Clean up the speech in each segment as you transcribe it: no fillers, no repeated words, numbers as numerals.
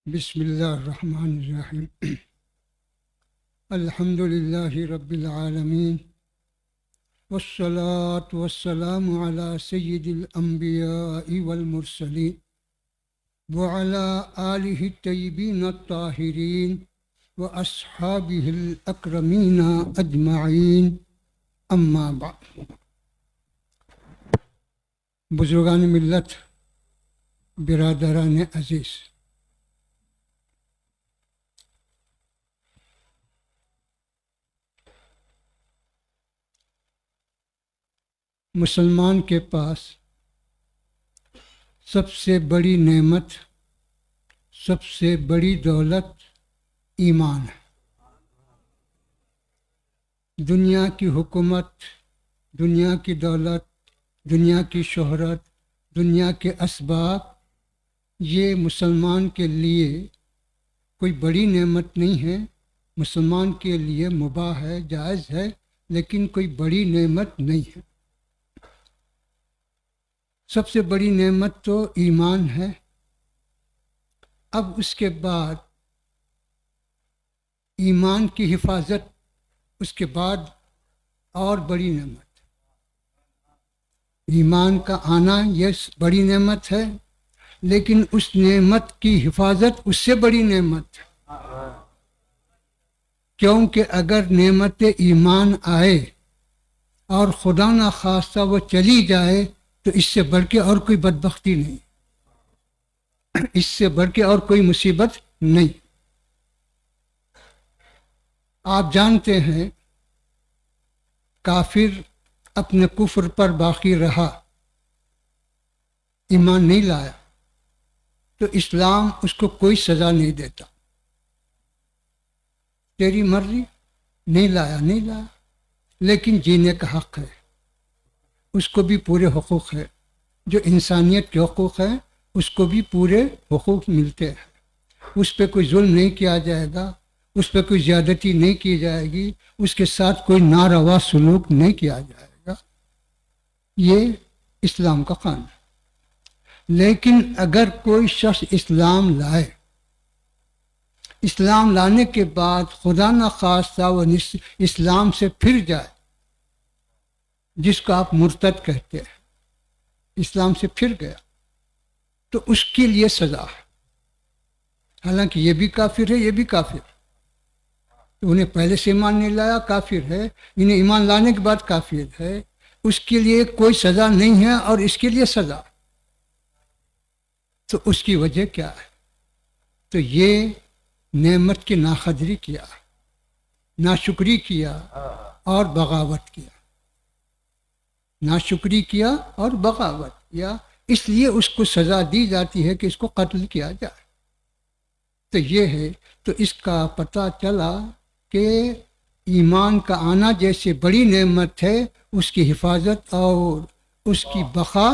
بسم اللہ الرحمن الرحیم الحمد للہ رب العالمین والصلاة والسلام علی سید الانبیاء والمرسلین وعلی آلہ الطیبین الطاہرین واصحابہ الاکرمین اجمعین اما بعد۔ بزرگان ملت، برادران عزیز، مسلمان کے پاس سب سے بڑی نعمت، سب سے بڑی دولت ایمان ہے۔ دنیا کی حکومت، دنیا کی دولت، دنیا کی شہرت، دنیا کے اسباب، یہ مسلمان کے لیے کوئی بڑی نعمت نہیں ہے۔ مسلمان کے لیے مباح ہے، جائز ہے، لیکن کوئی بڑی نعمت نہیں ہے۔ سب سے بڑی نعمت تو ایمان ہے۔ اب اس کے بعد ایمان کی حفاظت، اس کے بعد اور بڑی نعمت ایمان کا آنا، یہ بڑی نعمت ہے، لیکن اس نعمت کی حفاظت اس سے بڑی نعمت ہے۔ کیونکہ اگر نعمت ایمان آئے اور خدا نخواستہ وہ چلی جائے تو اس سے بڑھ کے اور کوئی بدبختی نہیں، اس سے بڑھ کے اور کوئی مصیبت نہیں۔ آپ جانتے ہیں کافر اپنے کفر پر باقی رہا، ایمان نہیں لایا، تو اسلام اس کو کوئی سزا نہیں دیتا۔ تیری مرضی، نہیں لایا نہیں لایا، لیکن جینے کا حق ہے، اس کو بھی پورے حقوق ہے۔ جو انسانیت کے حقوق ہیں اس کو بھی پورے حقوق ملتے ہیں۔ اس پہ کوئی ظلم نہیں کیا جائے گا، اس پہ کوئی زیادتی نہیں کی جائے گی، اس کے ساتھ کوئی ناروا سلوک نہیں کیا جائے گا۔ یہ اسلام کا قانون ہے۔ لیکن اگر کوئی شخص اسلام لائے، اسلام لانے کے بعد خدا نخواستہ وہ اسلام سے پھر جائے، جس کو آپ مرتد کہتے ہیں، اسلام سے پھر گیا، تو اس کے لیے سزا ہے۔ حالانکہ یہ بھی کافر ہے، یہ بھی کافر ہے، تو انہیں پہلے سے ایمان نہیں لایا، کافر ہے، انہیں ایمان لانے کے بعد کافر ہے، اس کے لیے کوئی سزا نہیں ہے اور اس کے لیے سزا۔ تو اس کی وجہ کیا ہے؟ تو یہ نعمت کی ناقدری کیا، ناشکری کیا اور بغاوت کیا، ناشکری کیا اور بغاوت کیا، اس لیے اس کو سزا دی جاتی ہے کہ اس کو قتل کیا جائے۔ تو یہ ہے، تو اس کا پتہ چلا کہ ایمان کا آنا جیسے بڑی نعمت ہے، اس کی حفاظت اور اس کی بقا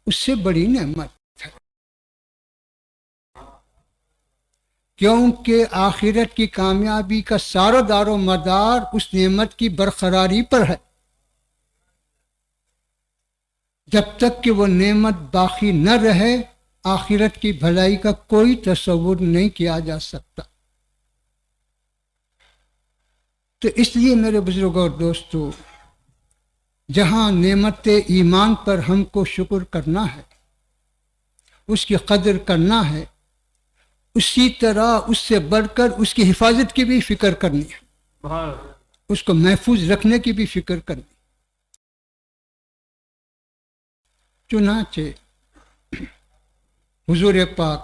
اس سے بڑی نعمت ہے، کیونکہ آخرت کی کامیابی کا سارا دار و مدار اس نعمت کی برقراری پر ہے۔ جب تک کہ وہ نعمت باقی نہ رہے، آخرت کی بھلائی کا کوئی تصور نہیں کیا جا سکتا۔ تو اس لیے میرے بزرگوں اور دوستو، جہاں نعمت ایمان پر ہم کو شکر کرنا ہے، اس کی قدر کرنا ہے، اسی طرح اس سے بڑھ کر اس کی حفاظت کی بھی فکر کرنی ہے، اس کو محفوظ رکھنے کی بھی فکر کرنی۔ چنانچہ حضور پاک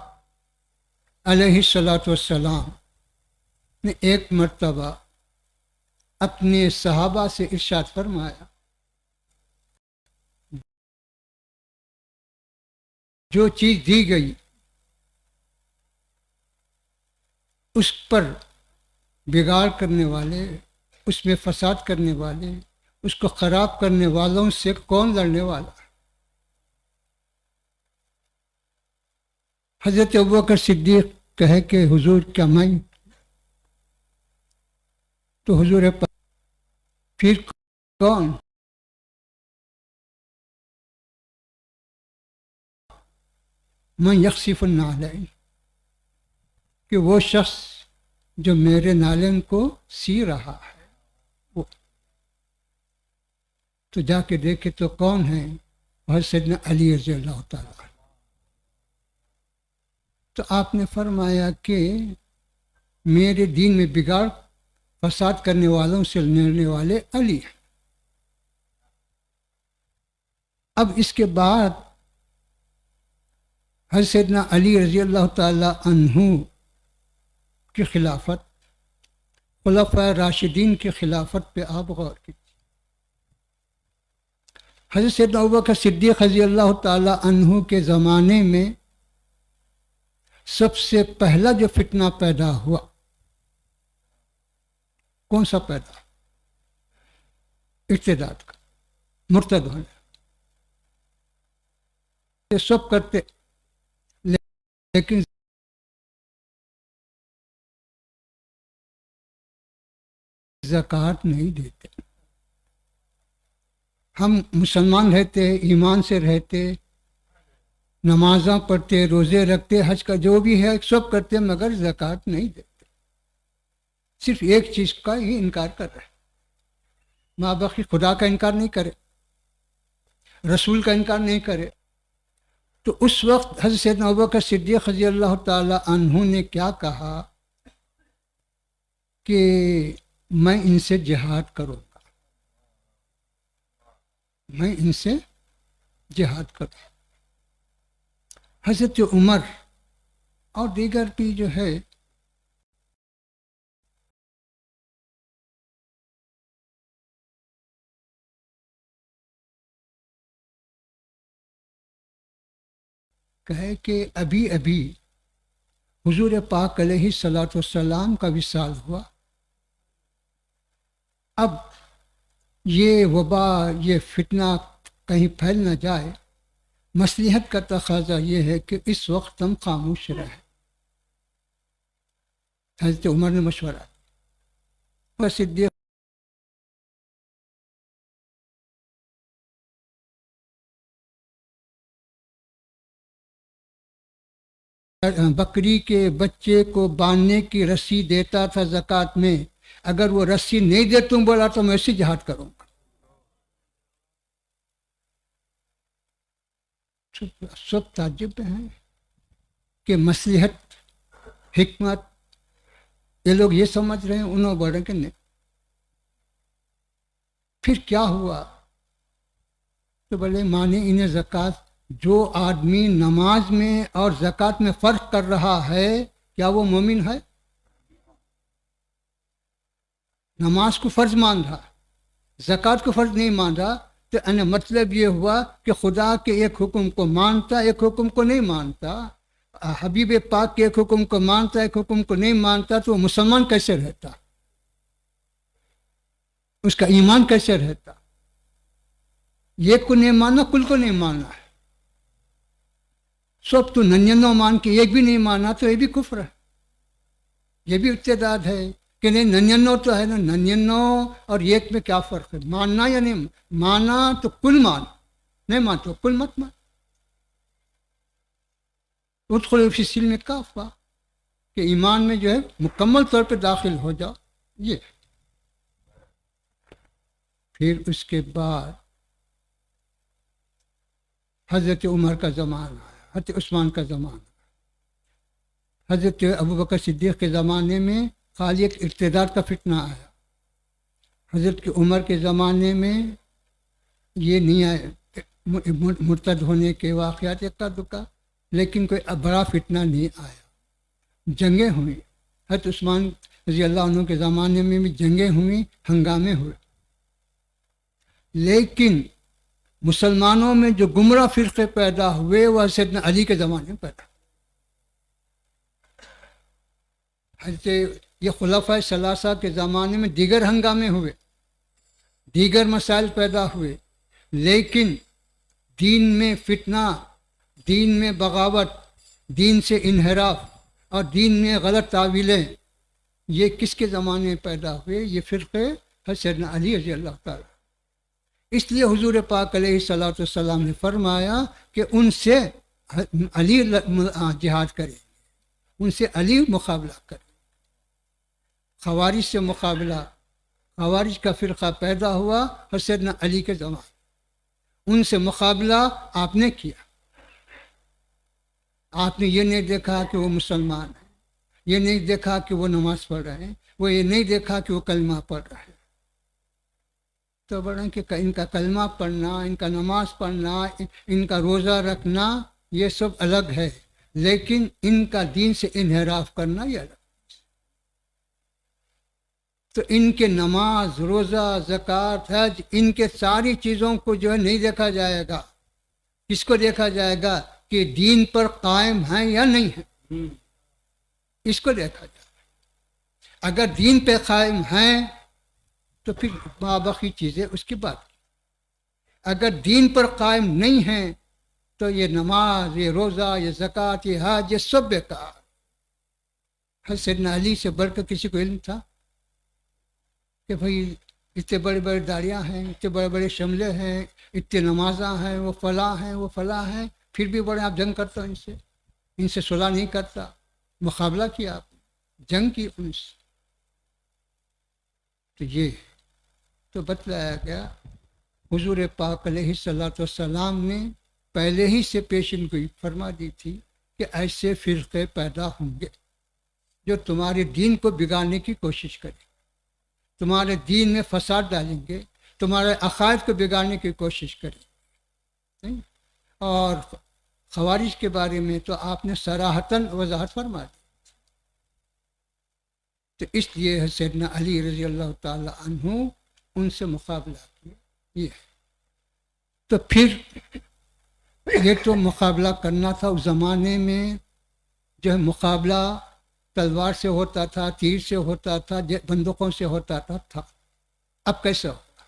علیہ الصلاۃ والسلام نے ایک مرتبہ اپنے صحابہ سے ارشاد فرمایا، جو چیز دی گئی اس پر بگاڑ کرنے والے، اس میں فساد کرنے والے، اس کو خراب کرنے والوں سے کون لڑنے والا؟ حضرت ابوبکر صدیق کہے کہ حضور کیا میں؟ تو حضور پاک پھر کون؟ من یخصف النعلین، کہ وہ شخص جو میرے نالن کو سی رہا ہے وہ تو جا کے دیکھے تو کون ہے؟ حضرت سیدنا علی رضی اللہ تعالیٰ عنہ۔ تو آپ نے فرمایا کہ میرے دین میں بگاڑ فساد کرنے والوں سے لڑنے والے علی ہیں۔ اب اس کے بعد حضرت سیدنا علی رضی اللہ تعالیٰ عنہ کی خلافت، خلفائے راشدین کی خلافت پہ آپ غور کیجیے۔ حضرت سیدنا ابوبکر صدیق رضی اللہ تعالیٰ عنہ کے زمانے میں سب سے پہلا جو فتنہ پیدا ہوا، کون سا پیدا؟ ارتداد کا، مرتد ہونے۔ یہ سب کرتے لیکن زکوٰۃ نہیں دیتے۔ ہم مسلمان رہتے، ایمان سے رہتے، نمازاں پڑھتے، روزے رکھتے، حج کا جو بھی ہے سب کرتے، مگر زکوٰۃ نہیں دیتے۔ صرف ایک چیز کا ہی انکار کر رہے، ماں باقی خدا کا انکار نہیں کرے، رسول کا انکار نہیں کرے۔ تو اس وقت حضرت سیدنا ابوبکر صدیق رضی اللہ تعالیٰ عنہ نے کیا کہا کہ میں ان سے جہاد کروں گا، میں ان سے جہاد کروں۔ حضرت عمر اور دیگر بھی جو ہے کہے کہ ابھی ابھی حضور پاک علیہ الصلاۃ والسلام کا وصال ہوا، اب یہ وبا، یہ فتنہ کہیں پھیل نہ جائے، مصلحت کا تقاضا یہ ہے کہ اس وقت ہم خاموش رہیں۔ حضرت عمر نے مشورہ دیا، صدیق بکری کے بچے کو باندھنے کی رسی دیتا تھا زکوٰۃ میں، اگر وہ رسی نہیں دے تم بولا تو میں اسی جہاد کروں گا۔ سب تعجب ہیں کہ مصلحت، حکمت، یہ لوگ یہ سمجھ رہے ہیں، انہوں بڑھے کہ نہیں۔ پھر کیا ہوا تو بولے مانے انہیں زکوٰۃ، جو آدمی نماز میں اور زکوٰۃ میں فرق کر رہا ہے کیا وہ مومن ہے؟ نماز کو فرض مان رہا، زکوٰۃ کو فرض نہیں مان رہا، تو مطلب یہ ہوا کہ خدا کے ایک حکم کو مانتا، ایک حکم کو نہیں مانتا، حبیب پاک کے ایک حکم کو مانتا، ایک حکم کو نہیں مانتا، تو وہ مسلمان کیسے رہتا؟ اس کا ایمان کیسے رہتا؟ ایک کو نہیں ماننا، کل کو نہیں ماننا ہے، سب تو ننانو مان کے ایک بھی نہیں مانا تو یہ بھی کفر ہے، یہ بھی ارتداد ہے کہ نہیں ننانو تو ہے نا، ننانو اور ایک میں کیا فرق ہے؟ ماننا یا نہیں مانا؟ تو کل مان، نہیں مان تو کل مت مان۔ ادخلوا فی السلم کافہ، کہ ایمان میں جو ہے مکمل طور پہ داخل ہو جاؤ۔ یہ پھر اس کے بعد حضرت عمر کا زمانہ آیا، حضرت عثمان کا زمانہ، حضرت ابوبکر صدیق کے زمانے میں خالی ایک ارتداد کا فتنہ آیا، حضرت عمر کے زمانے میں یہ نہیں آئے، مرتد ہونے کے واقعات اکا دکا، لیکن کوئی بڑا فتنہ نہیں آیا۔ جنگیں ہوئیں، حضرت عثمان رضی اللہ عنہ کے زمانے میں بھی جنگیں ہوئیں، ہنگامے ہوئے، لیکن مسلمانوں میں جو گمراہ فرقے پیدا ہوئے وہ سیدنا علی کے زمانے میں پیدا، حضرت یہ خلفائے ثلاثہ کے زمانے میں دیگر ہنگامے ہوئے، دیگر مسائل پیدا ہوئے، لیکن دین میں فتنہ، دین میں بغاوت، دین سے انحراف اور دین میں غلط تعویلیں، یہ کس کے زمانے میں پیدا ہوئے؟ یہ فرقے حضرت سیدنا علی رضی اللہ تعالیٰ۔ اس لیے حضور پاک علیہ الصلوۃ والسلام نے فرمایا کہ ان سے علی جہاد کرے، ان سے علی مقابلہ کرے. خوارج سے مقابلہ، خوارج کا فرقہ پیدا ہوا حسین علی کے زمانے، ان سے مقابلہ آپ نے کیا. آپ نے یہ نہیں دیکھا کہ وہ مسلمان ہیں، یہ نہیں دیکھا کہ وہ نماز پڑھ رہے ہیں، وہ یہ نہیں دیکھا کہ وہ کلمہ پڑھ رہے ہیں. تو بڑا کہ ان کا کلمہ پڑھنا، ان کا نماز پڑھنا، ان کا روزہ رکھنا یہ سب الگ ہے، لیکن ان کا دین سے انحراف کرنا یہ الگ. تو ان کے نماز، روزہ، زکوٰۃ، حج، ان کے ساری چیزوں کو جو ہے نہیں دیکھا جائے گا. کس کو دیکھا جائے گا کہ دین پر قائم ہیں یا نہیں ہیں، اس کو دیکھا جائے گا. اگر دین پہ قائم ہیں تو پھر باقی چیزیں اس کی بات. اگر دین پر قائم نہیں ہیں تو یہ نماز، یہ روزہ، یہ زکوٰۃ، یہ حج، یہ سب بیکار. حسین علی سے بڑھ کر کسی کو علم تھا کہ بھئی اتنے بڑے بڑے داڑیاں ہیں، اتنے بڑے بڑے شملے ہیں، اتنے نمازاں ہیں، وہ فلاں ہیں، وہ فلاں ہیں، پھر بھی بڑے آپ جنگ کرتا ان سے صلح نہیں کرتا. مقابلہ کیا آپ نے، جنگ کی ان سے. تو یہ تو بتلایا گیا. حضور پاک علیہ الصلوۃ والسلام نے پہلے ہی سے پیشن گوئی فرما دی تھی کہ ایسے فرقے پیدا ہوں گے جو تمہارے دین کو بگاڑنے کی کوشش کریں، تمہارے دین میں فساد ڈالیں گے، تمہارے عقائد کو بگاڑنے کی کوشش کریں. اور خوارج کے بارے میں تو آپ نے صراحتاً وضاحت فرما دی. تو اس لیے سیدنا علی رضی اللہ تعالی عنہ ان سے مقابلہ کیا. یہ تو پھر یہ تو مقابلہ کرنا تھا. اس زمانے میں جو ہے مقابلہ تلوار سے ہوتا تھا، تیر سے ہوتا تھا، بندوقوں سے ہوتا تھا. اب کیسے ہوگا؟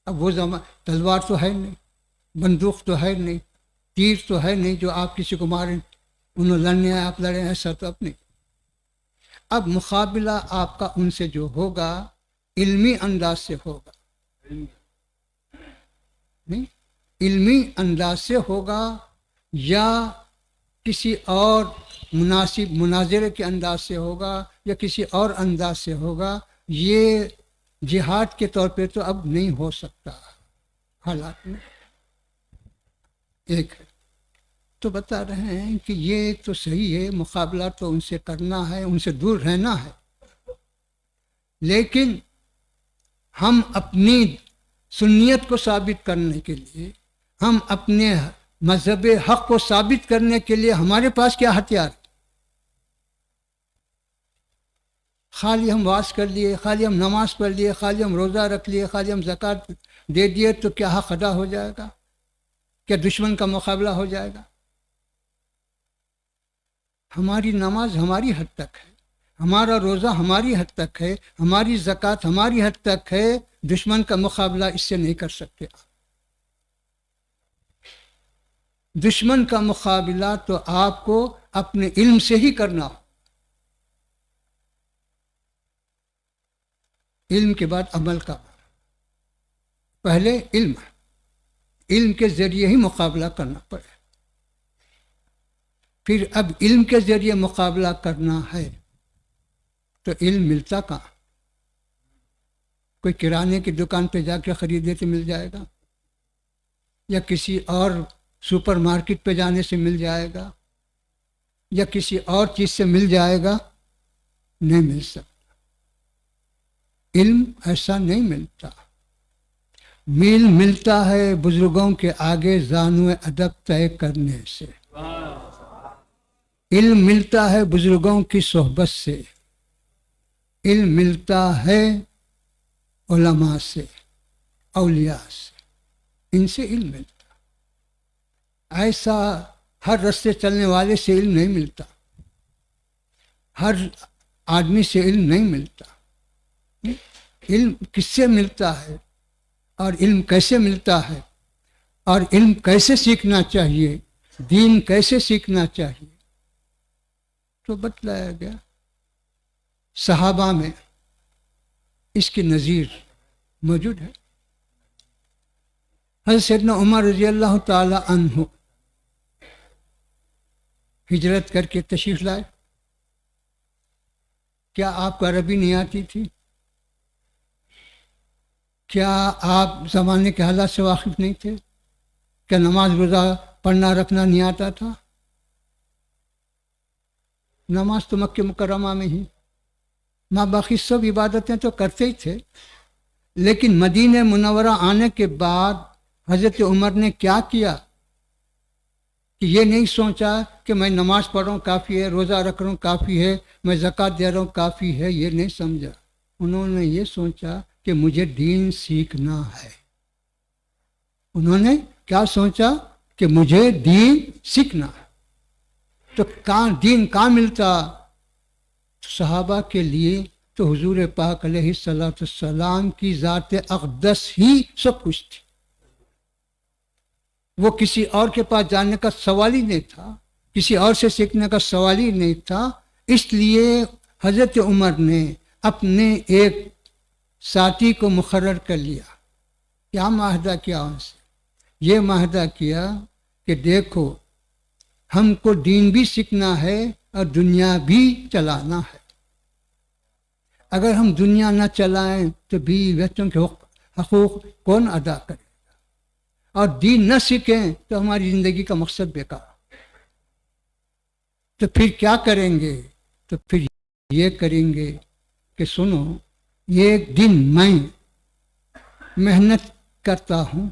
اب وہ تلوار تو ہے نہیں، بندوق تو ہے نہیں، تیر تو ہے نہیں جو آپ کسی کو ماریں، انہوں لڑنے آئے آپ لڑیں، ایسا تو اب نہیں. اب مقابلہ آپ کا ان سے جو ہوگا علمی انداز سے ہوگا، نہیں علمی انداز سے ہوگا یا کسی اور مناسب مناظرے کے انداز سے ہوگا یا کسی اور انداز سے ہوگا. یہ جہاد کے طور پہ تو اب نہیں ہو سکتا حالات میں. ایک ہے تو بتا رہے ہیں کہ یہ تو صحیح ہے، مقابلہ تو ان سے کرنا ہے، ان سے دور رہنا ہے، لیکن ہم اپنی سنیت کو ثابت کرنے کے لیے، ہم اپنے مذہب حق کو ثابت کرنے کے لیے ہمارے پاس کیا ہتھیار؟ خالی ہم واز کر لیے، خالی ہم نماز پڑھ لیے، خالی ہم روزہ رکھ لیے، خالی ہم زکوٰۃ دے دیے تو کیا حق ادا ہو جائے گا؟ کیا دشمن کا مقابلہ ہو جائے گا؟ ہماری نماز ہماری حد تک ہے، ہمارا روزہ ہماری حد تک ہے، ہماری زکوٰۃ ہماری حد تک ہے. دشمن کا مقابلہ اس سے نہیں کر سکتے. دشمن کا مقابلہ تو آپ کو اپنے علم سے ہی کرنا ہو. علم کے بعد عمل کا، پہلے علم کے ذریعے ہی مقابلہ کرنا پڑے. پھر اب علم کے ذریعے مقابلہ کرنا ہے تو علم ملتا کہاں؟ کوئی کرانے کی دکان پہ جا کے خریدے تو مل جائے گا، یا کسی اور سپر مارکیٹ پہ جانے سے مل جائے گا، یا کسی اور چیز سے مل جائے گا؟ نہیں مل سکتا. علم ایسا نہیں ملتا. ملتا ہے بزرگوں کے آگے زانو ادب طے کرنے سے. علم ملتا ہے بزرگوں کی صحبت سے. علم ملتا ہے علماء سے، اولیاء سے. ان سے علم ملتا. ایسا ہر رستے چلنے والے سے علم نہیں ملتا، ہر آدمی سے علم نہیں ملتا. علم کس سے ملتا ہے اور علم کیسے ملتا ہے اور علم کیسے سیکھنا چاہیے، دین کیسے سیکھنا چاہیے، تو بتلایا گیا. صحابہ میں اس کی نظیر موجود ہے. حضرت سیدنا عمر رضی اللہ تعالی عنہ ہجرت کر کے تشریف لائے؟ کیا آپ کو عربی نہیں آتی تھی؟ کیا آپ زمانے کے حالات سے واقف نہیں تھے؟ کیا نماز روزہ پڑھنا رکھنا نہیں آتا تھا؟ نماز تو مکہ مکرمہ میں ہی، ماں باقی سب عبادتیں تو کرتے ہی تھے، لیکن مدینہ منورہ آنے کے بعد حضرت عمر نے کیا کیا کہ یہ نہیں سوچا کہ میں نماز پڑھ رہا ہوں کافی ہے، روزہ رکھ رہا ہوں کافی ہے، میں زکوٰۃ دے رہا ہوں کافی ہے، یہ نہیں سمجھا۔ انہوں نے یہ سوچا کہ مجھے دین سیکھنا ہے۔ انہوں نے کیا سوچا کہ مجھے دین سیکھنا ہے۔ تو دین کہاں ملتا؟ صحابہ کے لیے تو حضور پاک علیہ السلام کی ذات اقدس ہی سب کچھ تھی، وہ کسی اور کے پاس جانے کا سوال ہی نہیں تھا، کسی اور سے سیکھنے کا سوال ہی نہیں تھا۔ اس لیے حضرت عمر نے اپنے ایک ساتھی کو مقرر کر لیا۔ کیا معاہدہ کیا ان سے؟ یہ معاہدہ کیا کہ دیکھو ہم کو دین بھی سیکھنا ہے اور دنیا بھی چلانا ہے۔ اگر ہم دنیا نہ چلائیں تو بیوی بچوں کے حقوق کون ادا کرے گا؟ اور دین نہ سیکھیں تو ہماری زندگی کا مقصد بیکار۔ تو پھر کیا کریں گے؟ تو پھر یہ کریں گے کہ سنو، ایک دن میں محنت کرتا ہوں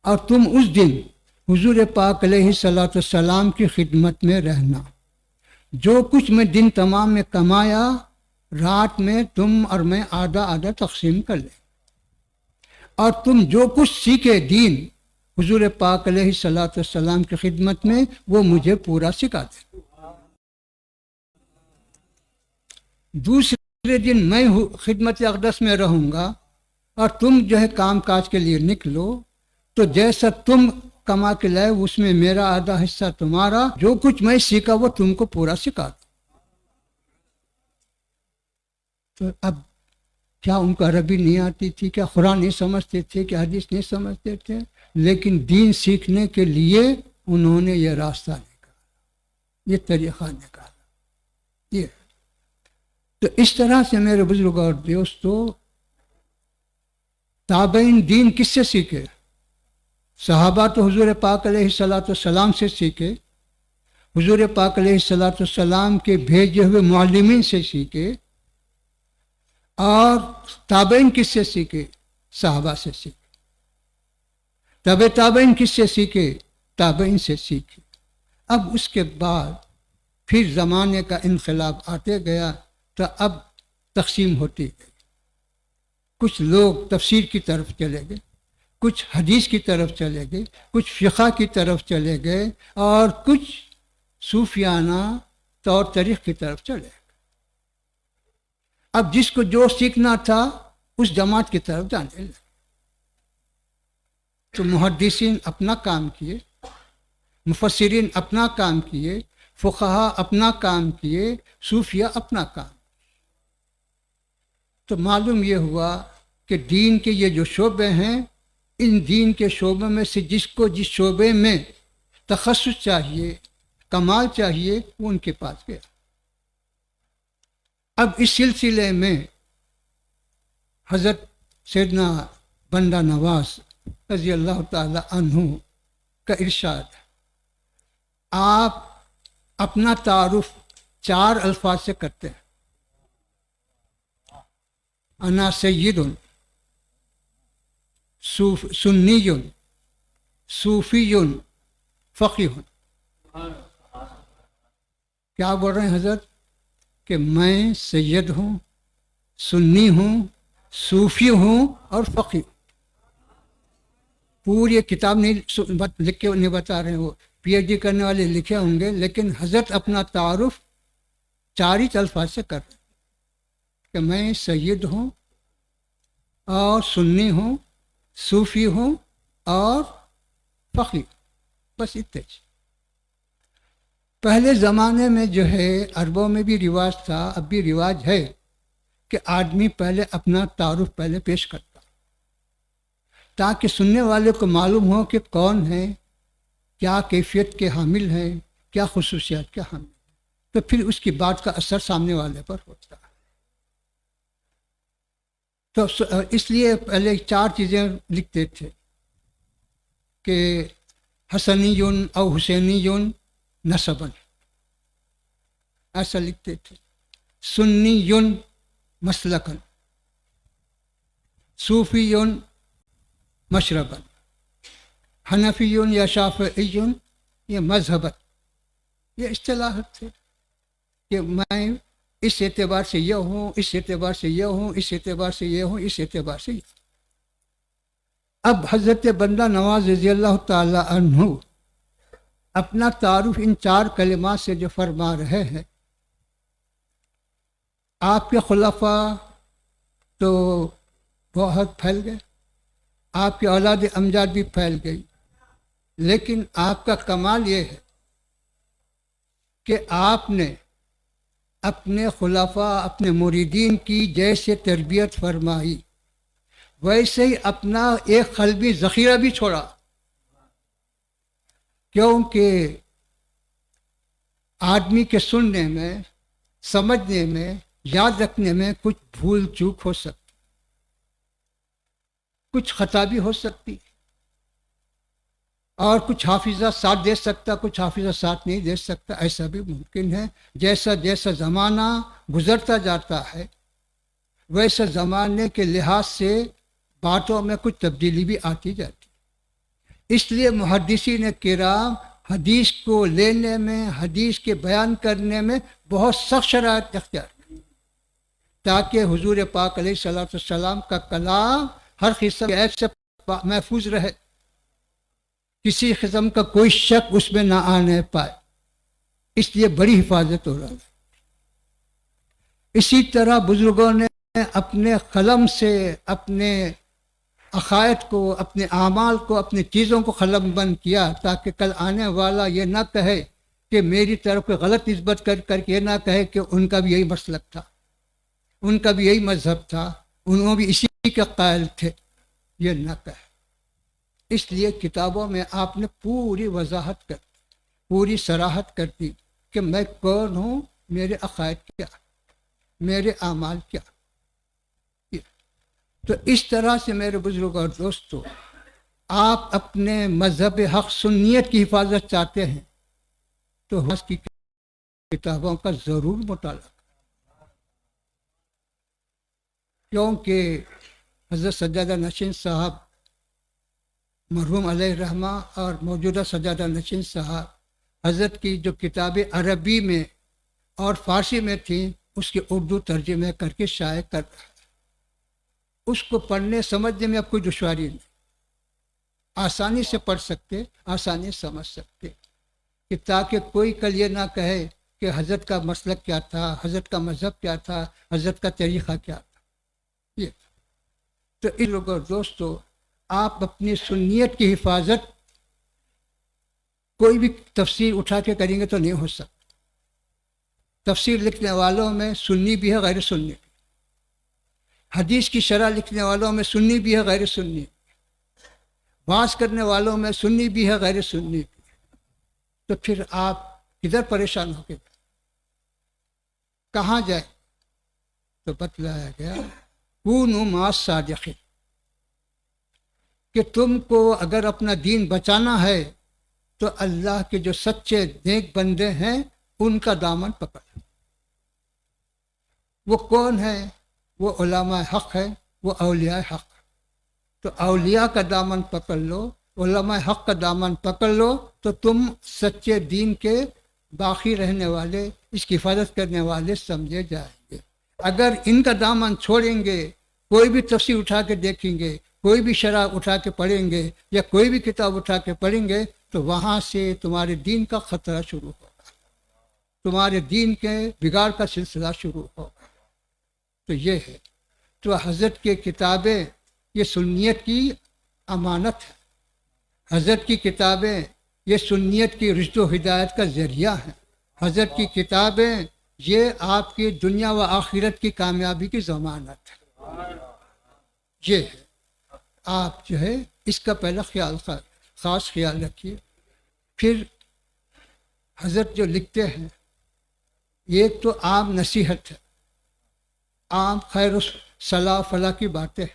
اور تم اس دن حضور پاک علیہ السلام کی خدمت میں رہنا۔ جو کچھ میں دن تمام میں کمایا، رات میں تم اور میں آدھا آدھا تقسیم کر لیں، اور تم جو کچھ سیکھے دین حضور پاک علیہ السلام کی خدمت میں، وہ مجھے پورا سکھا دیں۔ دوسرے دن میں خدمت اقدس میں رہوں گا اور تم جو ہے کام کاج کے لیے نکلو، تو جیسا تم کما کے لائے اس میں میرا آدھا حصہ تمہارا، جو کچھ میں سیکھا وہ تم کو پورا سکھا دوں۔ تو اب کیا ان کو عربی نہیں آتی تھی؟ کیا قرآن نہیں سمجھتے تھے؟ کیا حدیث نہیں سمجھتے تھے؟ لیکن دین سیکھنے کے لیے انہوں نے یہ راستہ نکالا، یہ طریقہ نکالا۔ یہ تو اس طرح سے میرے بزرگ اور دوستو، تابعین دین کس سے سیکھے؟ صحابہ تو حضور پاک علیہ السلام سے سیکھے، حضور پاک علیہ السلام کے بھیجے ہوئے معلمین سے سیکھے، اور تابعین کس سے سیکھے؟ صحابہ سے سیکھے۔ تابعین کس سے سیکھے؟ تابعین سے سیکھے۔ اب اس کے بعد پھر زمانے کا انقلاب آتے گیا، تو اب تقسیم ہوتی گئی۔ کچھ لوگ تفسیر کی طرف چلے گئے، کچھ حدیث کی طرف چلے گئے، کچھ فقہ کی طرف چلے گئے، اور کچھ صوفیانہ طور طریق کی طرف چلے گئے۔ اب جس کو جو سیکھنا تھا اس جماعت کی طرف جانے لگے۔ تو محدثین اپنا کام کیے، مفسرین اپنا کام کیے، فقہا اپنا کام کیے، صوفیہ اپنا کام۔ تو معلوم یہ ہوا کہ دین کے یہ جو شعبے ہیں، ان دین کے شعبے میں سے جس کو جس شعبے میں تخصص چاہیے، کمال چاہیے، وہ ان کے پاس گیا۔ اب اس سلسلے میں حضرت سیدنا بندہ نواز رضی اللہ تعالی عنہ کا ارشاد ہے، آپ اپنا تعارف 4 الفاظ سے کرتے ہیں: انا سید، سنی، صوفی، فقیہ۔ کیا بول رہے ہیں حضرت؟ کہ میں سید ہوں، سنی ہوں، صوفی ہوں اور فقیہ۔ پوری کتاب نہیں لکھ کے نہیں بتا رہے ہیں، وہ پی ایچ ڈی کرنے والے لکھے ہوں گے، لیکن حضرت اپنا تعارف 4 ہی الفاظ سے کر رہے ہیں کہ میں سید ہوں اور سنی ہوں، صوفی ہوں اور فقیہ، بس اتنے۔ پہلے زمانے میں جو ہے عربوں میں بھی رواج تھا، اب بھی رواج ہے کہ آدمی پہلے اپنا تعارف پہلے پیش کرتا، تاکہ سننے والے کو معلوم ہو کہ کون ہے، کیا کیفیت کے حامل ہیں، کیا خصوصیات کیا ہم، تو پھر اس کی بات کا اثر سامنے والے پر ہوتا ہے. تو اس لیے پہلے 4 چیزیں لکھتے تھے کہ حسنی او حسینی نسبن، ایسا لکھتے تھے. سنی مسلکن، صوفی مشربن، حنفی یا شافعی یہ مذہبت. یہ اصطلاحات تھے کہ میں اس اعتبار سے یہ ہوں، اس اعتبار سے یہ ہوں، اس اعتبار سے یہ ہوں، اس اعتبار سے یہ. اب حضرت بندہ نواز رضی اللہ تعالی عنہ اپنا تعارف ان 4 کلمات سے جو فرما رہے ہیں. آپ کے خلفاء تو بہت پھیل گئے، آپ کے اولاد امجاد بھی پھیل گئی، لیکن آپ کا کمال یہ ہے کہ آپ نے اپنے خلفاء، اپنے مریدین کی جیسے تربیت فرمائی ویسے ہی اپنا ایک قلبی ذخیرہ بھی چھوڑا، کیونکہ آدمی کے سننے میں، سمجھنے میں، یاد رکھنے میں کچھ بھول چوک ہو سکتی، کچھ خطا بھی ہو سکتی، اور کچھ حافظہ ساتھ دے سکتا، کچھ حافظہ ساتھ نہیں دے سکتا. ایسا بھی ممکن ہے. جیسا جیسا زمانہ گزرتا جاتا ہے ویسا زمانے کے لحاظ سے باتوں میں کچھ تبدیلی بھی آتی جاتی. اس لیے محدثین کرام حدیث کو لینے میں، حدیث کے بیان کرنے میں بہت سخت شرائط اختیار کریں تاکہ حضور پاک علیہ الصلوۃ والسلام کا کلام ہر قسم کے عیب سے محفوظ رہے، کسی قسم کا کوئی شک اس میں نہ آنے پائے. اس لیے بڑی حفاظت ہو رہا ہے. اسی طرح بزرگوں نے اپنے قلم سے اپنے عقائد کو، اپنے اعمال کو، اپنی چیزوں کو قلم بند کیا تاکہ کل آنے والا یہ نہ کہے کہ میری طرف کوئی غلط نسبت کر کے یہ نہ کہے کہ ان کا بھی یہی مسلک تھا، ان کا بھی یہی مذہب تھا، انہوں بھی اسی کے قائل تھے، یہ نہ کہے. اس لیے کتابوں میں آپ نے پوری وضاحت کر، پوری صراحت کر دی کہ میں کون ہوں، میرے عقائد کیا، میرے اعمال کیا. تو اس طرح سے میرے بزرگوں اور دوستوں، آپ اپنے مذہب حق سنیت کی حفاظت چاہتے ہیں تو حدیث کی کتابوں کا ضرور مطالعہ کریں، کیونکہ حضرت سجادہ نشین صاحب مرحوم علیہ رحمہ اور موجودہ سجادہ نشین صاحب حضرت کی جو کتابیں عربی میں اور فارسی میں تھیں اس کے اردو ترجمے کر کے شائع کر رہا ہے. اس کو پڑھنے سمجھنے میں اب کوئی دشواری نہیں، آسانی سے پڑھ سکتے، آسانی سے سمجھ سکتے، کہ تاکہ کوئی کل یہ نہ کہے کہ حضرت کا مسلک کیا تھا، حضرت کا مذہب کیا تھا، حضرت کا طریقہ کیا تھا. یہ تو ان لوگوں دوستوں، آپ اپنی سنیت کی حفاظت کوئی بھی تفسیر اٹھا کے کریں گے تو نہیں ہو سکتا. تفسیر لکھنے والوں میں سنی بھی ہے، غیر سنی بھی. حدیث کی شرح لکھنے والوں میں سنی بھی ہے، غیر سنی بھی. بحث کرنے والوں میں سنی بھی ہے، غیر سنی بھی. تو پھر آپ کدھر پریشان ہو کے کہاں جائیں؟ تو بتلایا گیا کونوا مع الصادقین، کہ تم کو اگر اپنا دین بچانا ہے تو اللہ کے جو سچے نیک بندے ہیں ان کا دامن پکڑ. وہ کون ہے؟ وہ علماء حق ہے، وہ اولیاء حق ہے. تو اولیاء کا دامن پکڑ لو، علماء حق کا دامن پکڑ لو تو تم سچے دین کے باقی رہنے والے، اس کی حفاظت کرنے والے سمجھے جائیں گے. اگر ان کا دامن چھوڑیں گے، کوئی بھی تفسیر اٹھا کے دیکھیں گے، کوئی بھی شرح اٹھا کے پڑھیں گے یا کوئی بھی کتاب اٹھا کے پڑھیں گے تو وہاں سے تمہارے دین کا خطرہ شروع ہوگا، تمہارے دین کے بگاڑ کا سلسلہ شروع ہوگا. تو یہ ہے. تو حضرت کی کتابیں یہ سنیت کی امانت ہے. حضرت کی کتابیں یہ سنیت کی رشد و ہدایت کا ذریعہ ہیں. حضرت کی کتابیں یہ آپ کی دنیا و آخرت کی کامیابی کی ضمانت ہے. یہ ہے. آپ جو ہے اس کا پہلا خاص خیال رکھیے. پھر حضرت جو لکھتے ہیں ایک تو عام نصیحت ہے، عام خیر و صلاح فلاح کی باتیں،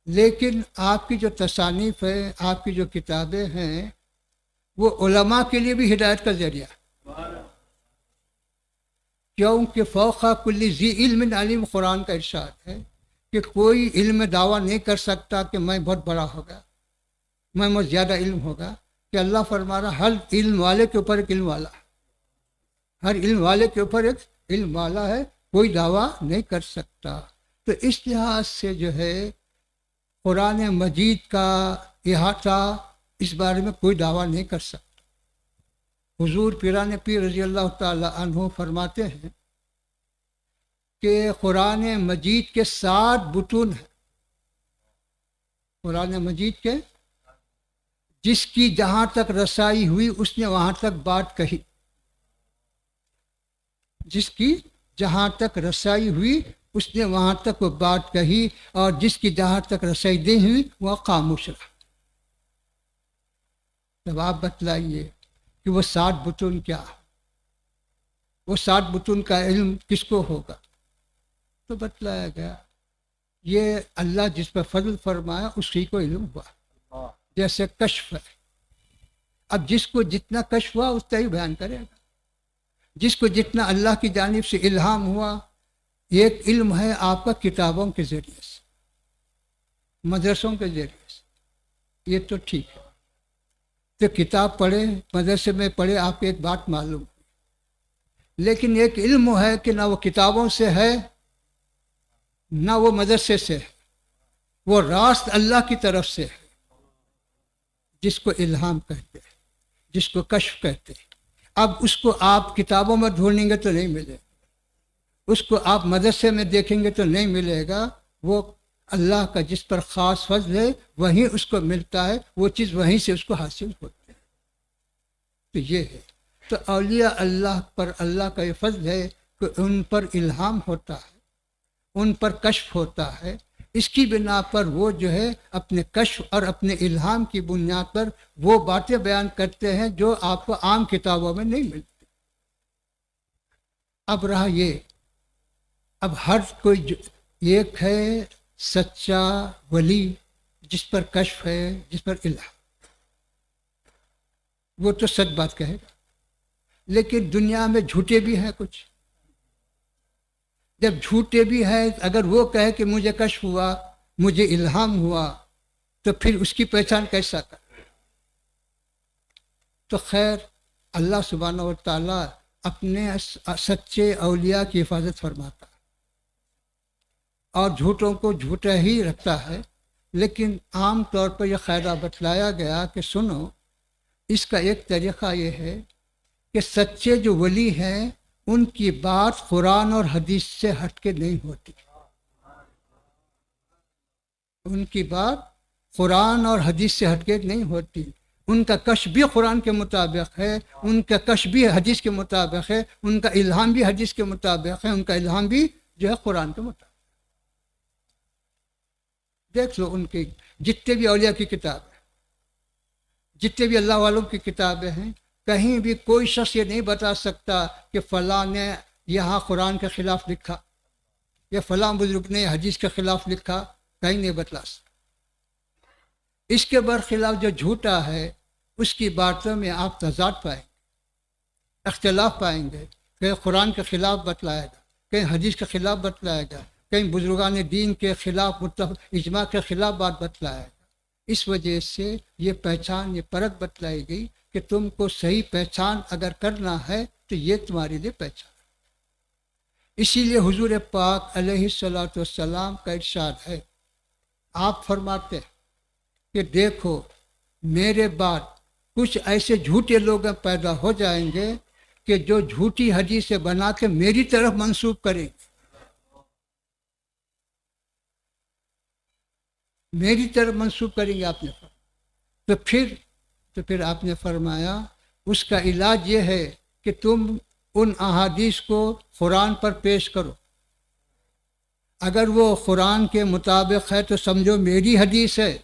لیکن آپ کی جو تصانیف ہے، آپ کی جو کتابیں ہیں، وہ علماء کے لیے بھی ہدایت کا ذریعہ، کیونکہ فوق کل ذی علم علیم، قرآن کا ارشاد ہے کہ کوئی علم دعویٰ نہیں کر سکتا کہ میں بہت بڑا ہوگا، میں مجھ زیادہ علم ہوگا، کہ اللہ فرما رہا ہر علم والے کے اوپر ایک علم والا ہے، ہر علم والے کے اوپر ایک علم والا ہے، کوئی دعویٰ نہیں کر سکتا۔ تو اس لحاظ سے جو ہے قرآن مجید کا احاطہ اس بارے میں کوئی دعویٰ نہیں کر سکتا۔ حضور پیران پیر رضی اللہ تعالی عنہ فرماتے ہیں کہ قرآن مجید کے 7 بطون ہیں، قرآن مجید کے جس کی جہاں تک رسائی ہوئی اس نے وہاں تک بات کہی، جس کی جہاں تک رسائی ہوئی اس نے وہاں تک وہ بات کہی، اور جس کی جہاں تک رسائی نہیں ہوئی وہ خاموش رہا۔ تب آپ بتلائیے کہ وہ 7 بطون کیا، وہ 7 بطون کا علم کس کو ہوگا؟ تو بتلایا گیا یہ اللہ جس پر فضل فرمایا اسی کو علم ہوا، جیسے کشف ہے، اب جس کو جتنا کشف ہوا اس طرح بیان کرے گا، جس کو جتنا اللہ کی جانب سے الہام ہوا۔ ایک علم ہے آپ کا کتابوں کے ذریعے سے، مدرسوں کے ذریعے سے، یہ تو ٹھیک ہے، تو کتاب پڑھے، مدرسے میں پڑھے، آپ کو ایک بات معلوم، لیکن ایک علم ہے کہ نہ وہ کتابوں سے ہے نہ وہ مدرسے سے ہے، وہ راست اللہ کی طرف سے ہے، جس کو الہام کہتے ہیں، جس کو کشف کہتے ہیں۔ اب اس کو آپ کتابوں میں ڈھونڈیں گے تو نہیں ملے، اس کو آپ مدرسے میں دیکھیں گے تو نہیں ملے گا، وہ اللہ کا جس پر خاص فضل ہے وہیں اس کو ملتا ہے، وہ چیز وہیں سے اس کو حاصل ہوتی ہے۔ تو یہ ہے، تو اولیاء اللہ پر اللہ کا یہ فضل ہے کہ ان پر الہام ہوتا ہے، ان پر کشف ہوتا ہے، اس کی بنا پر وہ جو ہے اپنے کشف اور اپنے الہام کی بنیاد پر وہ باتیں بیان کرتے ہیں جو آپ کو عام کتابوں میں نہیں ملتی۔ اب رہا یہ، اب ہر کوئی ایک ہے سچا ولی جس پر کشف ہے، جس پر الہام، وہ تو سچ بات کہے گا، لیکن دنیا میں جھوٹے بھی ہیں کچھ، جب جھوٹے بھی ہیں اگر وہ کہے کہ مجھے کشف ہوا، مجھے الہام ہوا، تو پھر اس کی پہچان کیسا کر؟ تو خیر اللہ سبحانہ و تعالیٰ اپنے سچے اولیاء کی حفاظت فرماتا ہے اور جھوٹوں کو جھوٹا ہی رکھتا ہے، لیکن عام طور پر یہ قاعدہ بتلایا گیا کہ سنو، اس کا ایک طریقہ یہ ہے کہ سچے جو ولی ہیں ان کی بات قرآن اور حدیث سے ہٹ کے نہیں ہوتی، ان کی بات قرآن اور حدیث سے ہٹ کے نہیں ہوتی، ان کا کشف بھی قرآن کے مطابق ہے، ان کا کشف بھی حدیث کے مطابق ہے، ان کا الہام بھی حدیث کے مطابق ہے، ان کا الہام بھی جو ہے قرآن کے مطابق۔ دیکھ لو ان کی جتنے بھی اولیاء کی کتاب ہیں، جتنے بھی اللہ والوں کی کتابیں ہیں، کہیں بھی کوئی شخص یہ نہیں بتا سکتا کہ فلاں نے یہاں قرآن کے خلاف لکھا یا فلاں بزرگ نے حدیث کے خلاف لکھا، کہیں نہیں بتلا سکتا۔ اس کے برخلاف جو جھوٹا ہے اس کی باتوں میں آپ تضاد پائیں گے، اختلاف پائیں گے، کہیں قرآن کے خلاف بتلائے گا، کہیں حدیث کے خلاف بتلائے گا، کہیں بزرگان دین کے خلاف اجماع کے خلاف بات بتلائے گا۔ اس وجہ سے یہ پہچان، یہ پرکھ بتلائی گئی کہ تم کو صحیح پہچان اگر کرنا ہے تو یہ تمہارے لیے پہچان۔ اسی لیے حضور پاک علیہ الصلوۃ والسلام کا ارشاد ہے، آپ فرماتے ہیں کہ دیکھو میرے بعد کچھ ایسے جھوٹے لوگ پیدا ہو جائیں گے کہ جو جھوٹی حدیثیں بنا کے میری طرف منسوب کریں گے، میری طرف منسوب کریں گے۔ آپ نے تو پھر آپ نے فرمایا اس کا علاج یہ ہے کہ تم ان احادیث کو قرآن پر پیش کرو، اگر وہ قرآن کے مطابق ہے تو سمجھو میری حدیث ہے،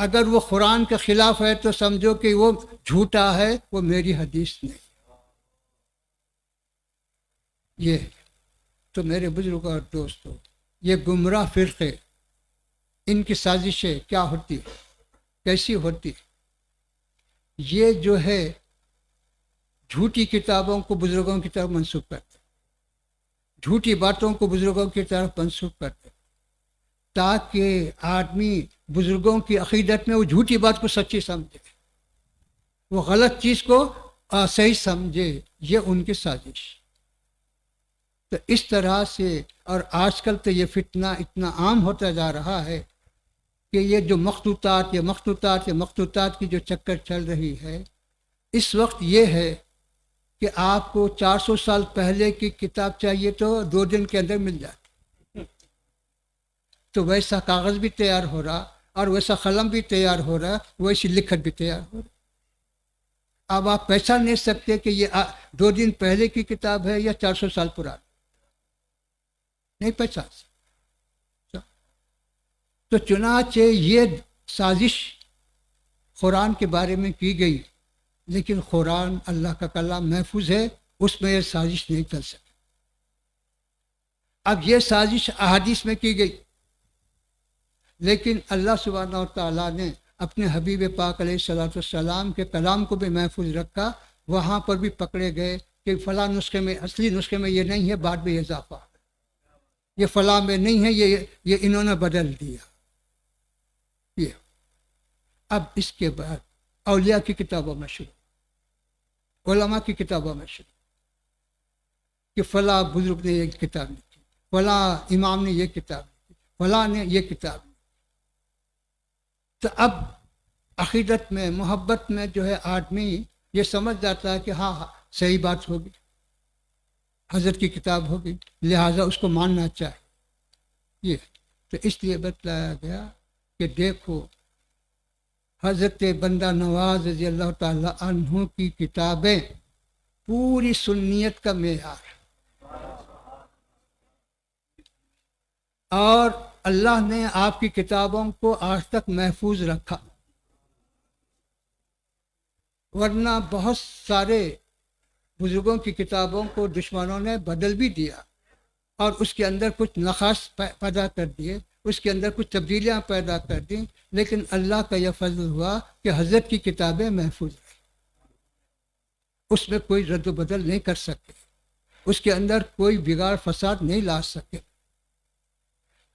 اگر وہ قرآن کے خلاف ہے تو سمجھو کہ وہ جھوٹا ہے، وہ میری حدیث نہیں. یہ تو میرے بزرگوں اور دوستوں، یہ گمراہ فرقے، ان کی سازشیں کیا ہوتی، کیسی ہوتی. یہ جو ہے جھوٹی کتابوں کو بزرگوں کی طرف منسوخ کرتے، جھوٹی باتوں کو بزرگوں کی طرف منسوخ کرتے، تاکہ آدمی بزرگوں کی عقیدت میں وہ جھوٹی بات کو سچی سمجھے، وہ غلط چیز کو صحیح سمجھے. یہ ان کی سازش. تو اس طرح سے، اور آج کل تو یہ فتنہ اتنا عام ہوتا جا رہا ہے کہ یہ جو مخطوطات کی جو چکر چل رہی ہے، اس وقت یہ ہے کہ آپ کو 400 سال پہلے کی کتاب چاہیے تو 2 دن کے اندر مل جاتی. تو ویسا کاغذ بھی تیار ہو رہا، اور ویسا قلم بھی تیار ہو رہا، ویسی لکھت بھی تیار ہو رہا. اب آپ پہچان نہیں سکتے کہ یہ 2 دن پہلے کی کتاب ہے یا 400 سال پرانی، نہیں پہچان سکتے. تو چنانچہ یہ سازش قرآن کے بارے میں کی گئی، لیکن قرآن اللہ کا کلام محفوظ ہے، اس میں یہ سازش نہیں چل سکی. اب یہ سازش احادیث میں کی گئی، لیکن اللہ سبحانہ و تعالیٰ نے اپنے حبیب پاک علیہ الصلوۃ والسلام کے کلام کو بھی محفوظ رکھا. وہاں پر بھی پکڑے گئے کہ فلاں نسخے میں، اصلی نسخے میں یہ نہیں ہے، بعد میں یہ اضافہ، یہ فلاں میں نہیں ہے، یہ انہوں نے بدل دیا. یہ اب اس کے بعد اولیاء کی کتابوں میں شروع، علماء کی کتابوں میں شروع، کہ فلاں بزرگ نے یہ کتاب لکھی، فلاں امام نے یہ کتاب لکھی، فلاں نے یہ کتاب لکھی. تو اب عقیدت میں، محبت میں جو ہے آدمی یہ سمجھ جاتا ہے کہ ہاں صحیح بات ہوگی، حضرت کی کتاب ہوگی، لہٰذا اس کو ماننا چاہیے. یہ تو اس لیے بتلایا گیا کہ دیکھو حضرت بندہ نواز رضی اللہ تعالی عنہ کی کتابیں پوری سنیت کا معیار، اور اللہ نے آپ کی کتابوں کو آج تک محفوظ رکھا. ورنہ بہت سارے بزرگوں کی کتابوں کو دشمنوں نے بدل بھی دیا، اور اس کے اندر کچھ نقائص پیدا کر دیے، اس کے اندر کچھ تبدیلیاں پیدا کر دیں، لیکن اللہ کا یہ فضل ہوا کہ حضرت کی کتابیں محفوظ رہیں. اس میں کوئی رد و بدل نہیں کر سکے، اس کے اندر کوئی بگاڑ فساد نہیں لا سکے.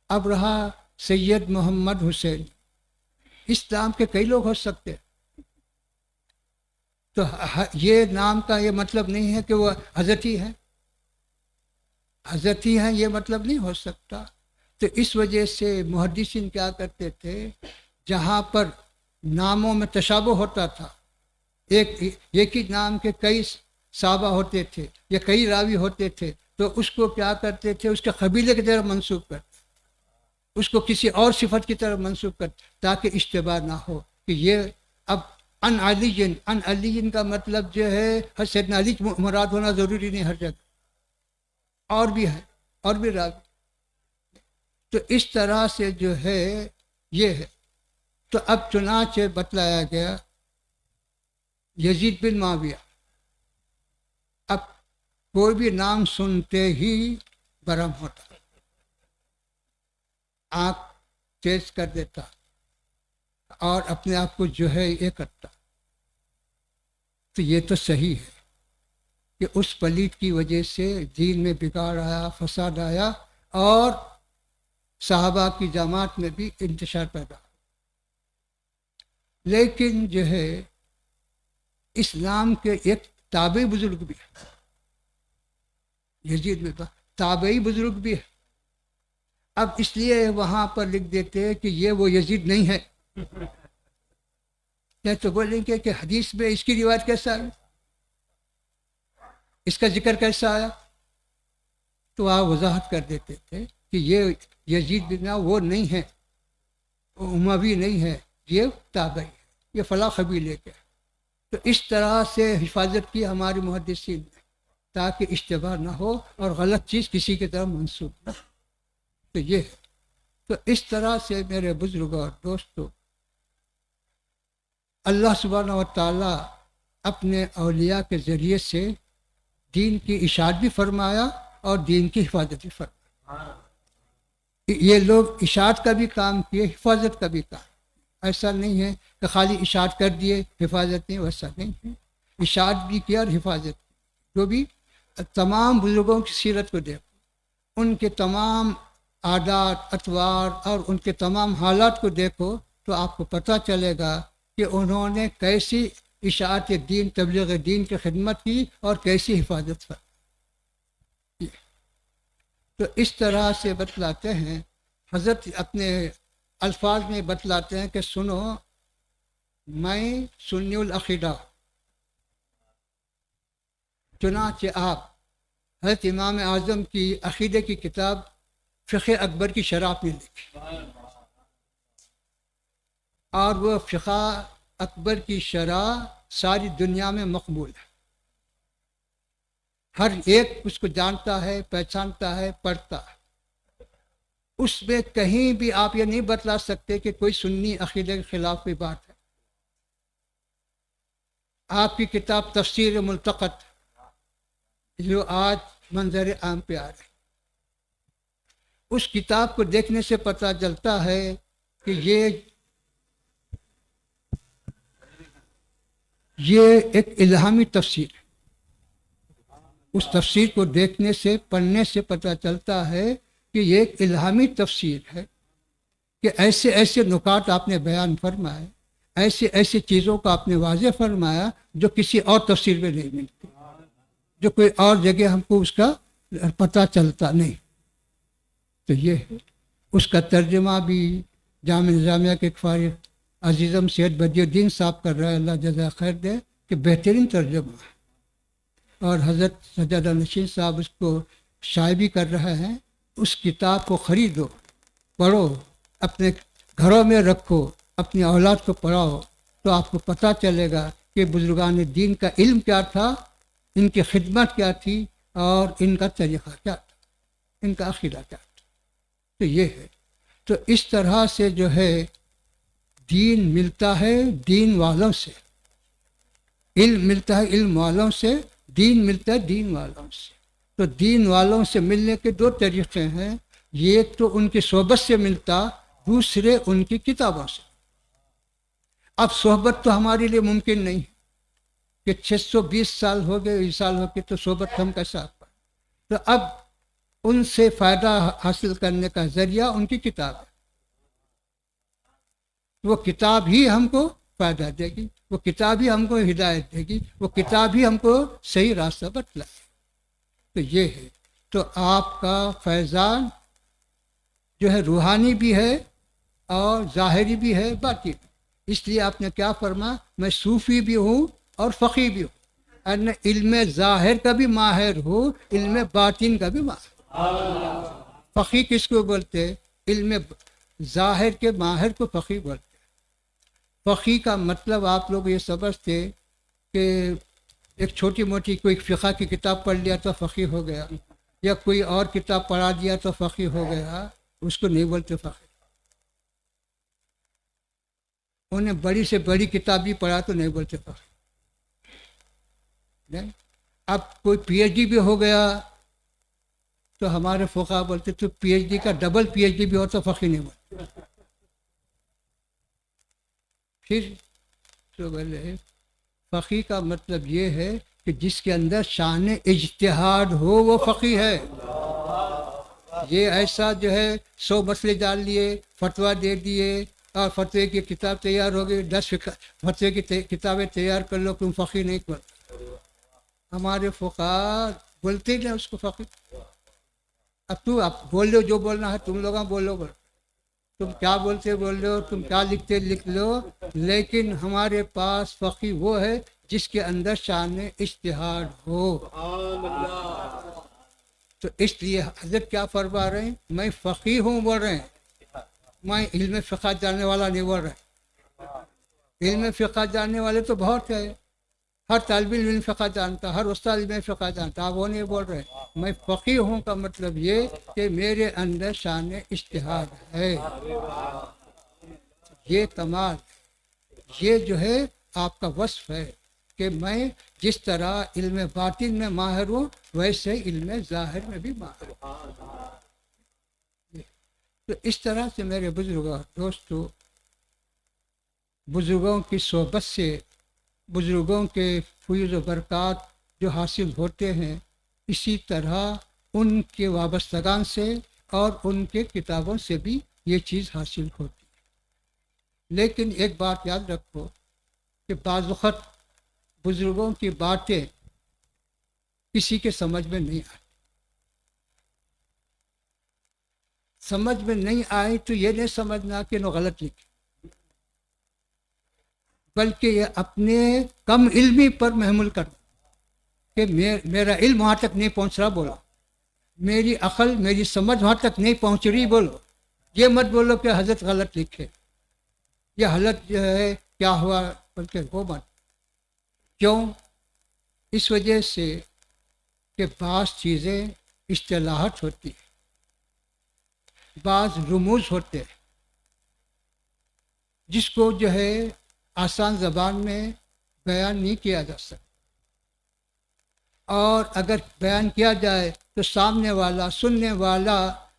اب رہا سید محمد حسین، اسلام کے کئی لوگ ہو سکتے، تو یہ نام کا یہ مطلب نہیں ہے کہ وہ حضرتی ہے، حضرتی ہیں یہ مطلب نہیں ہو سکتا. تو اس وجہ سے محدثین کیا کرتے تھے، جہاں پر ناموں میں تشابہ ہوتا تھا، ایک ہی نام کے کئی صحابہ ہوتے تھے یا کئی راوی ہوتے تھے، تو اس کو کیا کرتے تھے، اس کے قبیلے کی طرف منسوب کرتے، اس کو کسی اور صفت کی طرف منسوب کرتے، تاکہ اشتباہ نہ ہو کہ یہ اب ان علی کا مطلب جو ہے سیدنا علی مراد ہونا ضروری نہیں ہر جگہ، اور بھی ہے، اور بھی راوی. تو اس طرح سے جو ہے یہ ہے. تو اب چنانچہ بتلایا گیا یزید بن معاویہ. اب کوئی بھی نام سنتے ہی برہم ہوتا، آنکھ تیز کر دیتا، اور اپنے آپ کو جو ہے یہ کرتا. تو یہ تو صحیح ہے کہ اس پلید کی وجہ سے دین میں بگاڑ آیا، فساد آیا، اور صحابہ کی جماعت میں بھی انتشار پیدا ہوا. لیکن جو ہے اسلام کے ایک تابعی بزرگ بھی ہے، یزید میں تابعی بزرگ بھی ہے. اب اس لیے وہاں پر لکھ دیتے کہ یہ وہ یزید نہیں ہے. تو بولیں گے کہ حدیث میں اس کی روایت کیسا ہے، اس کا ذکر کیسا آیا؟ تو آپ وضاحت کر دیتے تھے کہ یہ یزید بن وہ نہیں ہے، اموی نہیں ہے، یہ تابعی ہے، یہ فلاں قبیلے کے. تو اس طرح سے حفاظت کی ہماری محدثین نے، تاکہ اشتباہ نہ ہو اور غلط چیز کسی کی طرف منسوب نہ ہو. تو یہ ہے. تو اس طرح سے میرے بزرگوں اور دوستوں اللہ سبحانہ و تعالیٰ اپنے اولیاء کے ذریعے سے دین کی اشاعت بھی فرمایا اور دین کی حفاظت بھی فرمایا. یہ لوگ اشاعت کا بھی کام کیے، حفاظت کا بھی کام. ایسا نہیں ہے کہ خالی اشاعت کر دیے حفاظت نہیں، ویسا نہیں ہے. اشاعت بھی کیا اور حفاظت. جو بھی تمام بزرگوں کی سیرت کو دیکھو، ان کے تمام عادات اطوار اور ان کے تمام حالات کو دیکھو تو آپ کو پتہ چلے گا کہ انہوں نے کیسی اشاعت دین، تبلیغ دین کی خدمت کی اور کیسی حفاظت کی. تو اس طرح سے بتلاتے ہیں حضرت، اپنے الفاظ میں بتلاتے ہیں کہ سنو، میں سنی العقیدہ. چنانچہ آپ حضرت امام اعظم کی عقیدے کی کتاب فقہ اکبر کی شرح میں لکھی، اور وہ فقہ اکبر کی شرح ساری دنیا میں مقبول ہے. ہر ایک اس کو جانتا ہے، پہچانتا ہے، پڑھتا ہے. اس میں کہیں بھی آپ یہ نہیں بتلا سکتے کہ کوئی سنی عقیدے کے خلاف کوئی بات ہے. آپ کی کتاب تفسیر ملتقط جو آج منظر عام پہ آ رہی، اس کتاب کو دیکھنے سے پتہ چلتا ہے کہ یہ ایک الہامی تفسیر ہے. اس تفسیر کو دیکھنے سے، پڑھنے سے پتہ چلتا ہے کہ یہ ایک الہامی تفسیر ہے، کہ ایسے ایسے نکات آپ نے بیان فرمائے، ایسے ایسے چیزوں کو آپ نے واضح فرمایا جو کسی اور تفسیر میں نہیں ملتی، جو کوئی اور جگہ ہم کو اس کا پتہ چلتا نہیں. تو یہ ہے. اس کا ترجمہ بھی جامع نظامیہ کے فارغ عزیزم سید بدی الدین صاحب کر رہا ہے، اللہ جزا خیر دے، کہ بہترین ترجمہ ہے. اور حضرت سجادہ نشین صاحب اس کو شائع بھی کر رہے ہیں. اس کتاب کو خریدو، پڑھو، اپنے گھروں میں رکھو، اپنی اولاد کو پڑھاؤ، تو آپ کو پتہ چلے گا کہ بزرگان دین کا علم کیا تھا، ان کی خدمت کیا تھی، اور ان کا طریقہ کیا تھا، ان کا عقیدہ کیا تھا. تو یہ ہے. تو اس طرح سے جو ہے دین ملتا ہے دین والوں سے، علم ملتا ہے علم والوں سے، دین ملتا ہے دین والوں سے. تو دین والوں سے ملنے کے دو طریقے ہیں. ایک تو ان کی صحبت سے ملتا، دوسرے ان کی کتابوں سے. اب صحبت تو ہمارے لیے ممکن نہیں کہ 620 سال ہو گئے، 20 سال ہو گئے، تو صحبت ہم کیسا پائیں. تو اب ان سے فائدہ حاصل کرنے کا ذریعہ ان کی کتاب ہے. وہ کتاب ہی ہم کو فائدہ دے گی، وہ کتاب ہی ہم کو ہدایت دے گی، وہ کتاب ہی ہم کو صحیح راستہ بتلائے. تو یہ ہے. تو آپ کا فیضان جو ہے روحانی بھی ہے اور ظاہری بھی ہے، باطنی بھی. اس لیے آپ نے کیا فرما، میں صوفی بھی ہوں اور فقیہ بھی ہوں. اور علم ظاہر کا بھی ماہر ہوں، علم باطن کا بھی ماہر. فقیہ کس کو بولتے؟ علم ظاہر کے ماہر کو فقیہ بولتے. فقیہ کا مطلب آپ لوگ یہ سمجھتے کہ ایک چھوٹی موٹی کوئی فقہ کی کتاب پڑھ لیا تو فقیہ ہو گیا، یا کوئی اور کتاب پڑھا دیا تو فقیہ ہو گیا. اس کو نہیں بولتے فقیہ. انہیں بڑی سے بڑی کتاب بھی پڑھا تو نہیں بولتے فقیہ. اب کوئی پی ایچ ڈی بھی ہو گیا تو ہمارے فقہا بولتے تو پی ایچ ڈی کا ڈبل پی ایچ ڈی بھی ہو تو فقیہ نہیں بولتے. پھر تو بولے فقیہ کا مطلب یہ ہے کہ جس کے اندر شان اجتہاد ہو وہ فقیہ ہے. یہ ایسا جو ہے 100 مسئلے ڈال لیے، فتویٰ دے دیے اور فتوے کی کتاب تیار ہو گئی، 10 فتوے کی کتابیں تیار کر لو، تم فقیہ نہیں کرتے. ہمارے فقہا بولتے ہی نہیں اس کو فقیہ. اب بول لو جو بولنا ہے، تم لوگ بولو، تم کیا بولتے بول لو، تم کیا لکھتے لکھ لو، لیکن ہمارے پاس فقیہ وہ ہے جس کے اندر شان اجتہاد ہو. تو اس لیے حضرت کیا فرما رہے ہیں، میں فقیہ ہوں بول رہے ہیں، میں علم فقہ جاننے والا نہیں بول رہے. علم فقہ جاننے والے تو بہت ہے، ہر طالب علم فقہ جانتا، ہر استاد علم فقہ جانتا. آپ وہ نہیں بول رہے. میں فقیہ ہوں کا مطلب یہ کہ میرے اندر شان اجتہاد ہے. یہ کمال، یہ جو ہے آپ کا وصف ہے کہ میں جس طرح علم باطن میں ماہر ہوں ویسے علم ظاہر میں بھی ماہر ہوں۔ تو اس طرح سے میرے بزرگوں دوستو، بزرگوں کی صحبت سے بزرگوں کے فیض و برکات جو حاصل ہوتے ہیں، اسی طرح ان کے وابستگان سے اور ان کے کتابوں سے بھی یہ چیز حاصل ہوتی ہے۔ لیکن ایک بات یاد رکھو کہ بعض وقت بزرگوں کی باتیں کسی کے سمجھ میں نہیں آتی۔ سمجھ میں نہیں آئی تو یہ نہیں سمجھنا کہ انہوں غلط لکھی، بلکہ یہ اپنے کم علمی پر محمول کرنا کہ میرا علم وہاں تک نہیں پہنچ رہا، بولو میری عقل میری سمجھ وہاں تک نہیں پہنچ رہی، بولو یہ مت بولو کہ حضرت غلط لکھے، یہ حضرت جو ہے کیا ہوا، بلکہ وہ مت۔ کیوں؟ اس وجہ سے کہ بعض چیزیں اصطلاحات ہوتی ہیں، بعض رموز ہوتے ہیں جس کو جو ہے آسان زبان میں بیان نہیں کیا جا سکتا، اور اگر بیان کیا جائے تو سامنے والا سننے والا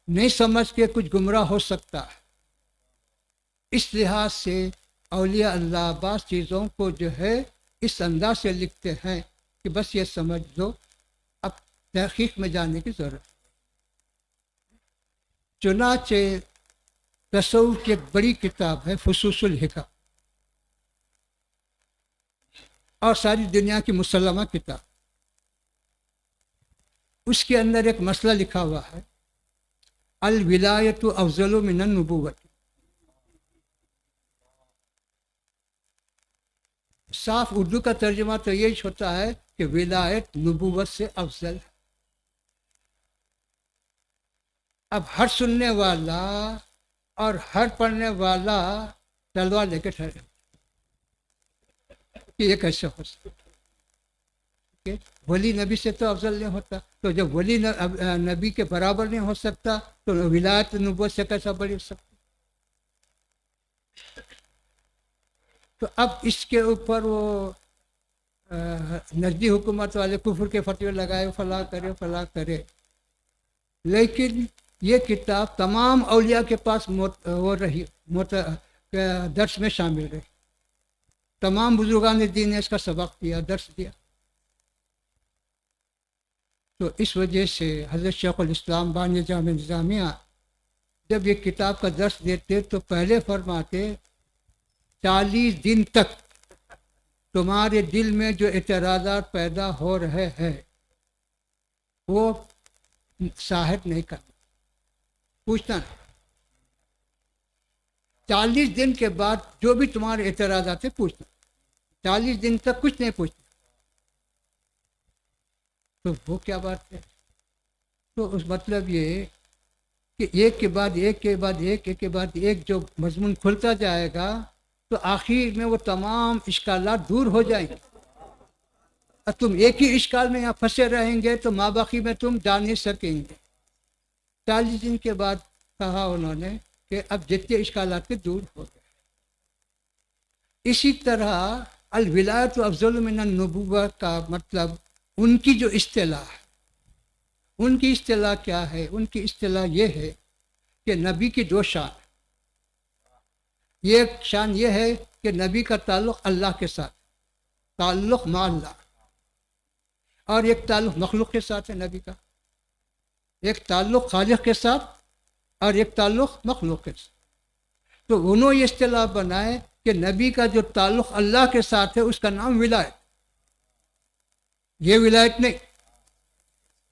نہیں سمجھ کے کچھ گمراہ ہو سکتا ہے۔ اس لحاظ سے اولیاء اللہ بعض چیزوں کو جو ہے اس انداز سے لکھتے ہیں کہ بس یہ سمجھ دو، اب تحقیق میں جانے کی ضرورت۔ چنانچہ تصوف کی ایک بڑی کتاب ہے فصوص الحکم، اور ساری دنیا کی مسلمہ کتاب، اس کے اندر ایک مسئلہ لکھا ہوا ہے، الولایت افضل من النبوت۔ صاف اردو کا ترجمہ تو یہی ہوتا ہے کہ ولایت نبوت سے افضل ہے۔ اب ہر سننے والا اور ہر پڑھنے والا تلوار لے کے ٹھہرے کہ یہ کیسے ہو سکتا، کہ ولی نبی سے تو افضل نہیں ہوتا، تو جب ولی نبی کے برابر نہیں ہو سکتا تو ولایت نبوت سے کیسا بڑھ سکتا؟ تو اب اس کے اوپر وہ نجدی حکومت والے کفر کے فتوے لگائے، فلاں کرے فلاں کرے، لیکن یہ کتاب تمام اولیاء کے پاس وہ رہی، درس میں شامل رہی، تمام بزرگان دین نے اس کا سبق دیا، درس دیا۔ تو اس وجہ سے حضرت شیخ الاسلام بانی جامع نظامیہ جب یہ کتاب کا درس دیتے تو پہلے فرماتے 40 دن تک تمہارے دل میں جو اعتراضات پیدا ہو رہے ہیں وہ ظاہر نہیں کرنا، پوچھنا نہیں۔ 40 دن کے بعد جو بھی تمہارے اعتراضات ہیں پوچھنا، 40 دن تک کچھ نہیں پوچھنا۔ تو وہ کیا بات ہے؟ تو اس مطلب یہ کہ ایک کے بعد ایک کے بعد ایک کے بعد ایک جو مضمون کھلتا جائے گا تو آخر میں وہ تمام اشکالات دور ہو جائیں گے، اور تم ایک ہی اشکال میں یہاں پھنسے رہیں گے تو ماباقی میں تم جان نہیں سکیں گے۔ 40 دن کے بعد کہا انہوں نے کہ اب جتنے اشکالات کے دور ہو گئے۔ اسی طرح الولایت افضل من النبوت کا مطلب ان کی جو اصطلاح ہے، ان کی اصطلاح کیا ہے؟ ان کی اصطلاح یہ ہے کہ نبی کی دو شان، ایک شان یہ ہے کہ نبی کا تعلق اللہ کے ساتھ، تعلق مع اللہ، اور ایک تعلق مخلوق کے ساتھ ہے نبی کا، ایک تعلق خالق کے ساتھ اور ایک تعلق مخلوق کے ساتھ۔ تو انہوں یہ اصطلاح بنائے کہ نبی کا جو تعلق اللہ کے ساتھ ہے اس کا نام ولایت، یہ ولایت نہیں،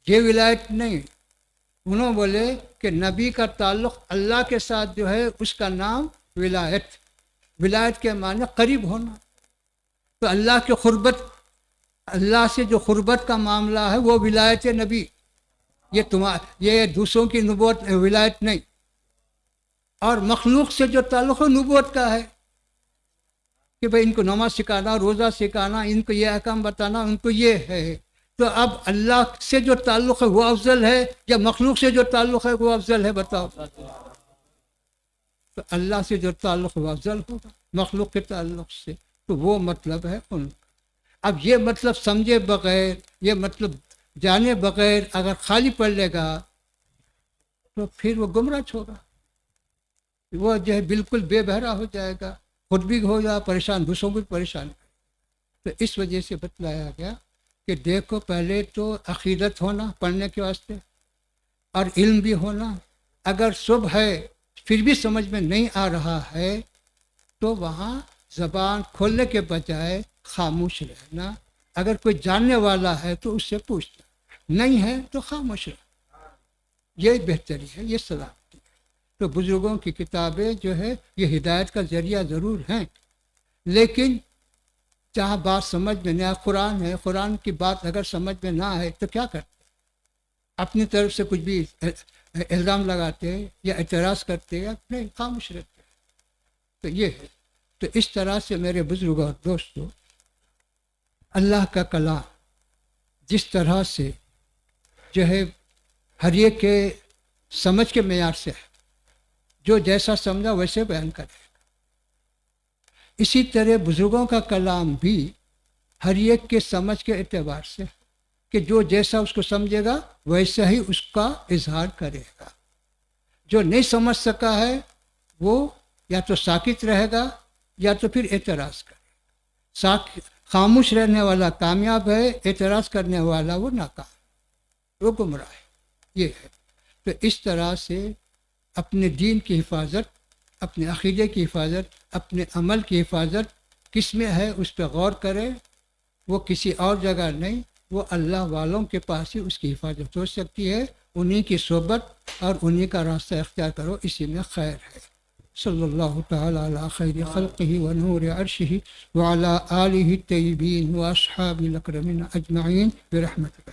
یہ ولایت نہیں۔ انہوں بولے کہ نبی کا تعلق اللہ کے ساتھ جو ہے اس کا نام ولایت، ولایت کے معنی قریب ہونا۔ تو اللہ کے قربت، اللہ سے جو قربت کا معاملہ ہے وہ ولایت نبی، یہ دوسروں کی نبوت ولایت نہیں۔ اور مخلوق سے جو تعلق ہے نبوت کا ہے کہ بھئی ان کو نماز سکھانا، روزہ سکھانا، ان کو یہ احکام بتانا، ان کو یہ ہے۔ تو اب اللہ سے جو تعلق ہے وہ افضل ہے یا مخلوق سے جو تعلق ہے وہ افضل ہے؟ بتاؤ۔ تو اللہ سے جو تعلق ہے وہ افضل ہوگا مخلوق کے تعلق سے۔ تو وہ مطلب ہے ان کا۔ اب یہ مطلب سمجھے بغیر، یہ مطلب جانے بغیر اگر خالی پڑھ لے گا تو پھر وہ گمراہ ہوگا، وہ جو ہے بالکل بے بہرا ہو جائے گا، خود بھی ہو جائے پریشان، دوسروں کو بھی پریشان۔ تو اس وجہ سے بتلایا گیا کہ دیکھو پہلے تو عقیدت ہونا پڑھنے کے واسطے، اور علم بھی ہونا۔ اگر صبح ہے پھر بھی سمجھ میں نہیں آ رہا ہے تو وہاں زبان کھولنے کے بجائے خاموش رہنا، اگر کوئی جاننے والا ہے تو اس سے پوچھنا، نہیں ہے تو خاموش رہنا، یہ بہتری ہے، یہ سلامتی ہے۔ تو بزرگوں کی کتابیں جو ہے یہ ہدایت کا ذریعہ ضرور ہیں، لیکن جہاں بات سمجھ میں نہ آئے، قرآن ہے، قرآن کی بات اگر سمجھ میں نہ آئے تو کیا کرتے؟ اپنی طرف سے کچھ بھی الزام لگاتے یا اعتراض کرتے یا نہیں، خاموش رہتے۔ تو یہ ہے۔ تو اس طرح سے میرے بزرگوں اور دوستوں، اللہ کا کلام جس طرح سے جو ہے ہر ایک کے سمجھ کے معیار سے ہے، جو جیسا سمجھا ویسے بیان کرے، اسی طرح بزرگوں کا کلام بھی ہر ایک کے سمجھ کے اعتبار سے، کہ جو جیسا اس کو سمجھے گا ویسا ہی اس کا اظہار کرے گا۔ جو نہیں سمجھ سکا ہے وہ یا تو ساکت رہے گا یا تو پھر اعتراض کرے گا۔ خاموش رہنے والا کامیاب ہے، اعتراض کرنے والا وہ ناکام، وہ گمراہ ہے۔ یہ ہے۔ تو اس طرح سے اپنے دین کی حفاظت، اپنے عقیدے کی حفاظت، اپنے عمل کی حفاظت کس میں ہے اس پہ غور کرے، وہ کسی اور جگہ نہیں، وہ اللہ والوں کے پاس ہی اس کی حفاظت ہو سکتی ہے۔ انہی کی صحبت اور انہی کا راستہ اختیار کرو، اسی میں خیر ہے۔ صلی اللہ تعالی علی خیر خلقہ و نور عرشہ وعلی آلہ الطیبین و اصحابہ الاکرمین اجمعین برحمتہ۔